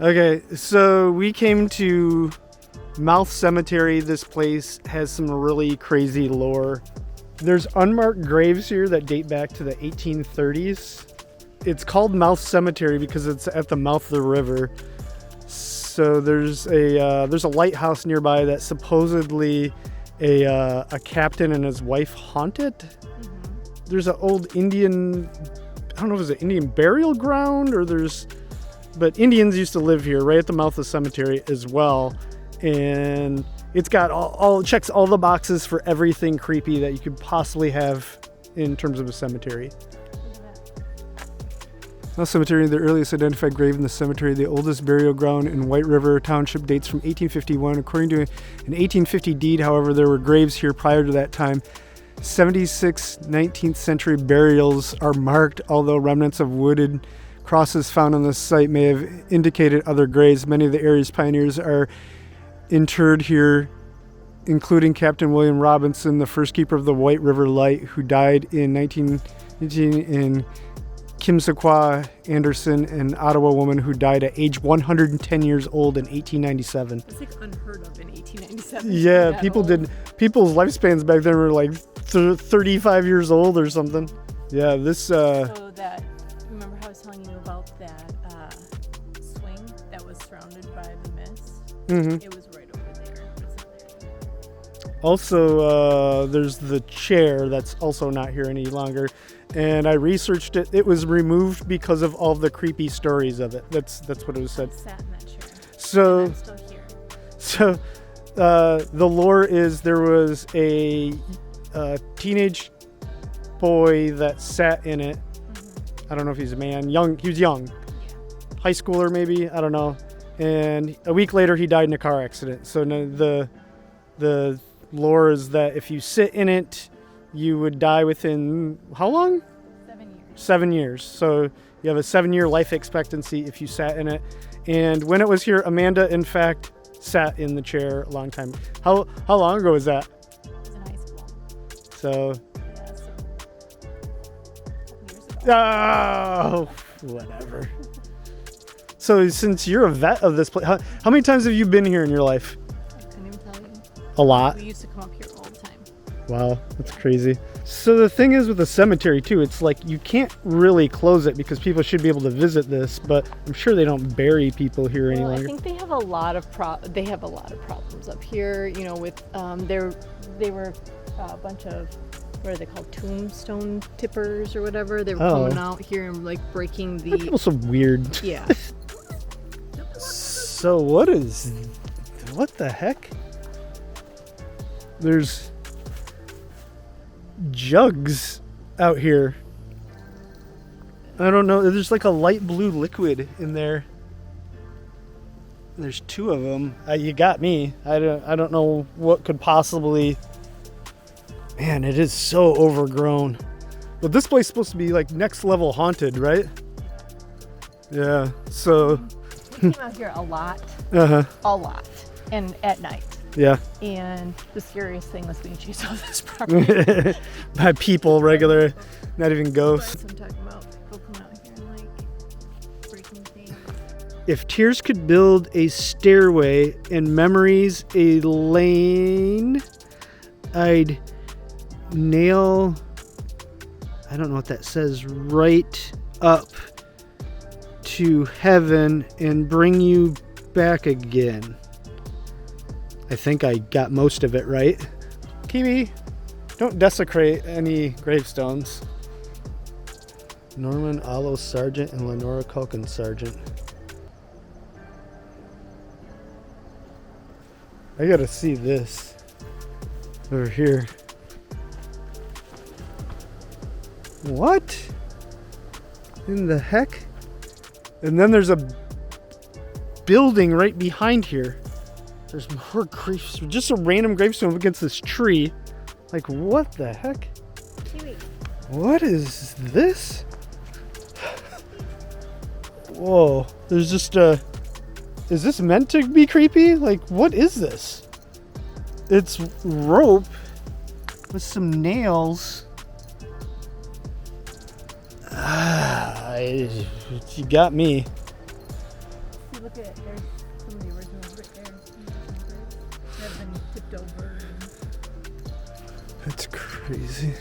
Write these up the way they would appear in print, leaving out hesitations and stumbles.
Okay, so we came to Mouth Cemetery. This place has some really crazy lore. There's unmarked graves here that date back to the 1830s. It's called Mouth Cemetery because it's at the mouth of the river. So there's a lighthouse nearby that supposedly a captain and his wife haunted. Mm-hmm. There's an old Indian, I don't know if it's an Indian burial ground but Indians used to live here right at the mouth of the cemetery as well. And it's got all checks all the boxes for everything creepy that you could possibly have in terms of a cemetery. Mouth Cemetery, the earliest identified grave in the cemetery, the oldest burial ground in White River Township, dates from 1851. According to an 1850 deed, however, there were graves here prior to that time. 76 19th century burials are marked, although remnants of wooded crosses found on the site may have indicated other graves. Many of the area's pioneers are interred here, including Captain William Robinson, the first keeper of the White River Light, who died in 1918, and Kimsequa Anderson, an Ottawa woman who died at age 110 years old in 1897. It's like unheard of in 1897. Yeah, people's lifespans back then were like 35 years old or something. Yeah, this. So that, remember how I was telling you about that swing that was surrounded by the mist? Mm-hmm. It was right over there. It's not there. Also, there's the chair that's also not here any longer. And I researched it. It was removed because of all the creepy stories of it. That's what it was said. I sat in that chair. So, and I'm still here. So, the lore is there was a teenage boy that sat in it. Mm-hmm. I don't know if he's a man. Young. He was young. Yeah. High schooler maybe. I don't know. And a week later, he died in a car accident. So the lore is that if you sit in it, you would die within how long? 7 years. 7 years. So you have a 7-year life expectancy if you sat in it. And when it was here, Amanda, in fact, sat in the chair a long time. How long ago was that? I was in high school. So. Yeah, so years ago. Oh, whatever. So since you're a vet of this place, how many times have you been here in your life? I couldn't even tell you. A lot. We used to come up here all the time. Wow, that's crazy. So the thing is with the cemetery too, it's like you can't really close it because people should be able to visit this, but I'm sure they don't bury people here any longer. I think they have a lot of problems up here. You know, with they were a bunch of, what are they called, tombstone tippers or whatever. They were coming out here and like breaking the. People so weird. Yeah. So what the heck? There's jugs out here. I don't know. There's like a light blue liquid in there. There's 2 of them. You got me. I don't know what could possibly. Man, it is so overgrown. But this place is supposed to be like next level haunted, right? Yeah. So. We came out here a lot. Uh-huh. A lot. And at night. Yeah. And the scariest thing was being chased off this property. By people, regular, not even ghosts. I'm talking about people coming out here and like breaking things. If tears could build a stairway and memories a lane, I'd nail, I don't know what that says, right up to heaven and bring you back again. I think I got most of it right. Kiwi, don't desecrate any gravestones. Norman Allo Sargent and Lenora Culkin Sargent. I gotta see this over here. What in the heck? And then there's a building right behind here. There's more graves. Just a random gravestone against this tree. Like, what the heck? Kiwi. What is this? Whoa. There's just a... Is this meant to be creepy? Like, what is this? It's rope with some nails. You got me. Look at there's some of the originals right there. They've been tipped over. That's crazy.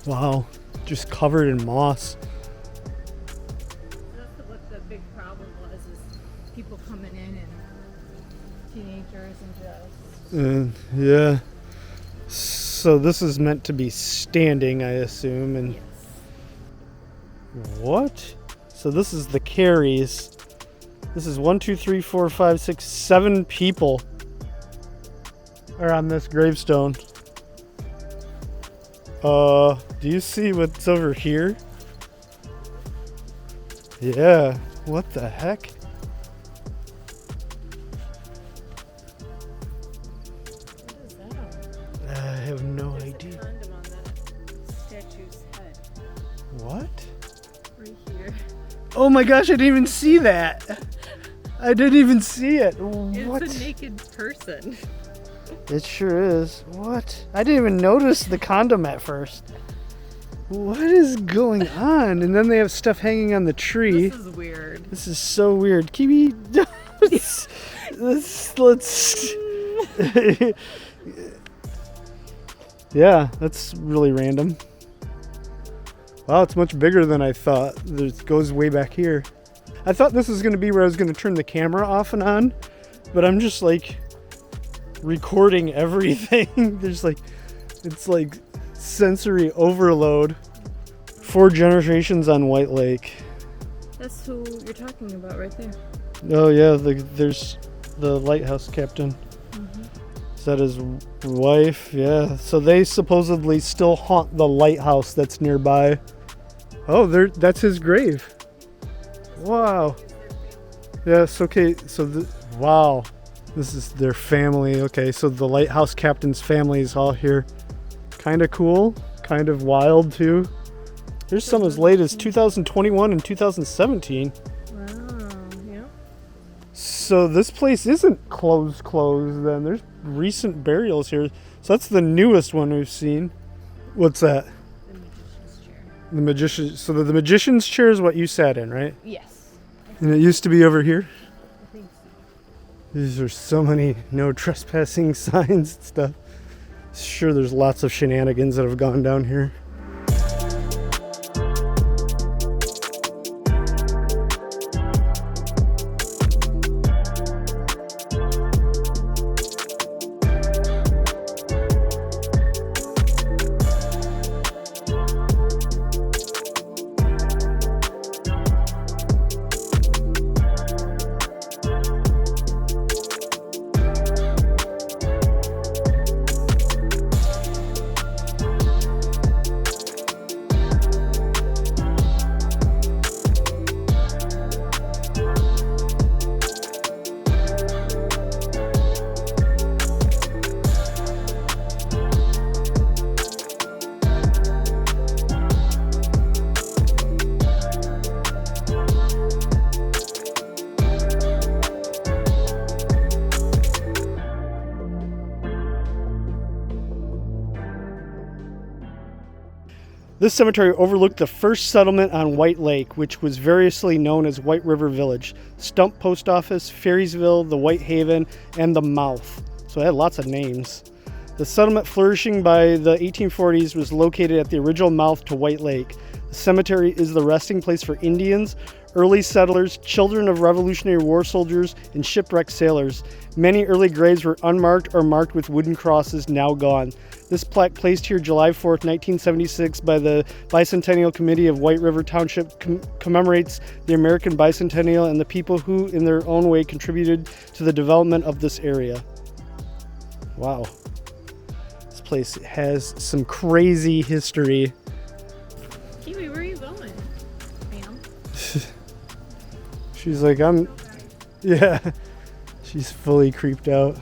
Wow, just covered in moss. That's what the big problem was, is people coming in and teenagers and just. Yeah. So this is meant to be standing, I assume, and Yes. what? So this is the carries. This is 1, 2, 3, 4, 5, 6, 7 people are on this gravestone. Do you see what's over here? Yeah. What the heck? What is that? I have no There's idea. a condom on that statue's head. What? Right here. Oh my gosh, I didn't even see that. I didn't even see it. What? It's a naked person. It sure is. What? I didn't even notice the condom at first. What is going on? And then they have stuff hanging on the tree. This is weird. This is so weird. Kiwi, let's yeah, that's really random. Wow, it's much bigger than I thought. It goes way back here. I thought this was going to be where I was going to turn the camera off and on, but I'm just like recording everything. There's like, it's like sensory overload. 4 generations on White Lake. That's who you're talking about right there. Oh yeah, there's the lighthouse captain. Is that his wife? Yeah. So they supposedly still haunt the lighthouse that's nearby. Oh, that's his grave. Wow. Yes, okay. So wow. This is their family. Okay, so the lighthouse captain's family is all here. Kind of cool, kind of wild too. There's some as late as 2021 and 2017. Wow, yeah. So this place isn't closed then. There's recent burials here. So that's the newest one we've seen. What's that? The magician's chair. The magician. So the magician's chair is what you sat in, right? Yes. And it used to be over here. I think so. These are so many no trespassing signs and stuff. Sure, there's lots of shenanigans that have gone down here. This cemetery overlooked the first settlement on White Lake, which was variously known as White River Village, Stump Post Office, Ferrysville, the White Haven, and the Mouth. So it had lots of names. The settlement flourishing by the 1840s was located at the original mouth to White Lake. The cemetery is the resting place for Indians, early settlers, children of Revolutionary War soldiers, and shipwrecked sailors. Many early graves were unmarked or marked with wooden crosses, now gone. This plaque placed here July 4th, 1976 by the Bicentennial Committee of White River Township commemorates the American Bicentennial and the people who, in their own way, contributed to the development of this area. Wow. This place has some crazy history. Kiwi, where are you going, ma'am? She's like, yeah. She's fully creeped out.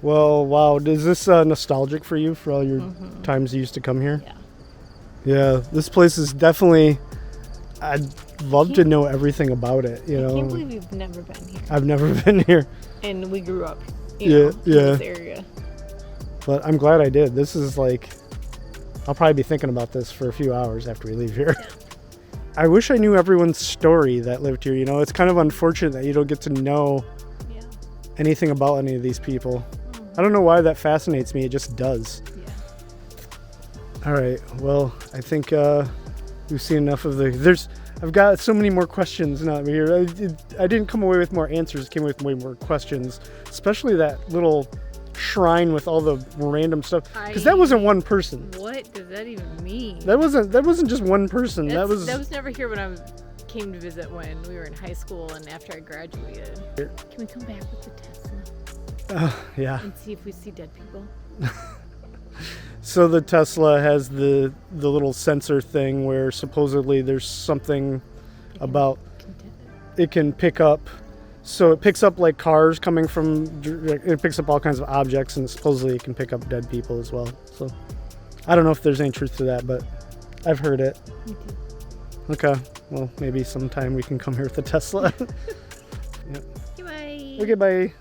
Well, wow. Is this nostalgic for you for all your times you used to come here? Yeah. Yeah, this place is definitely, I'd love to know everything about it, you know. I can't believe you've never been here. I've never been here. And we grew up, in this area. But I'm glad I did. This is like, I'll probably be thinking about this for a few hours after we leave here. I wish I knew everyone's story that lived here. You know, it's kind of unfortunate that you don't get to know Yeah. anything about any of these people. I don't know why that fascinates me. It just does. Yeah. All right. Well, I think we've seen enough of the. I've got so many more questions now here. I didn't come away with more answers. Came away with way more questions, especially that little shrine with all the random stuff. Because that wasn't one person. What does that even mean? That wasn't just one person. That was never here when I came to visit when we were in high school and after I graduated. Can we come back with the Tesla yeah. and see if we see dead people? So the Tesla has the little sensor thing where supposedly there's something about it can pick up. So it picks up like cars coming from, it picks up all kinds of objects, and supposedly it can pick up dead people as well. So I don't know if there's any truth to that, but I've heard it. Me too. Okay, well, maybe sometime we can come here with the Tesla. Yep. Bye. Okay, bye.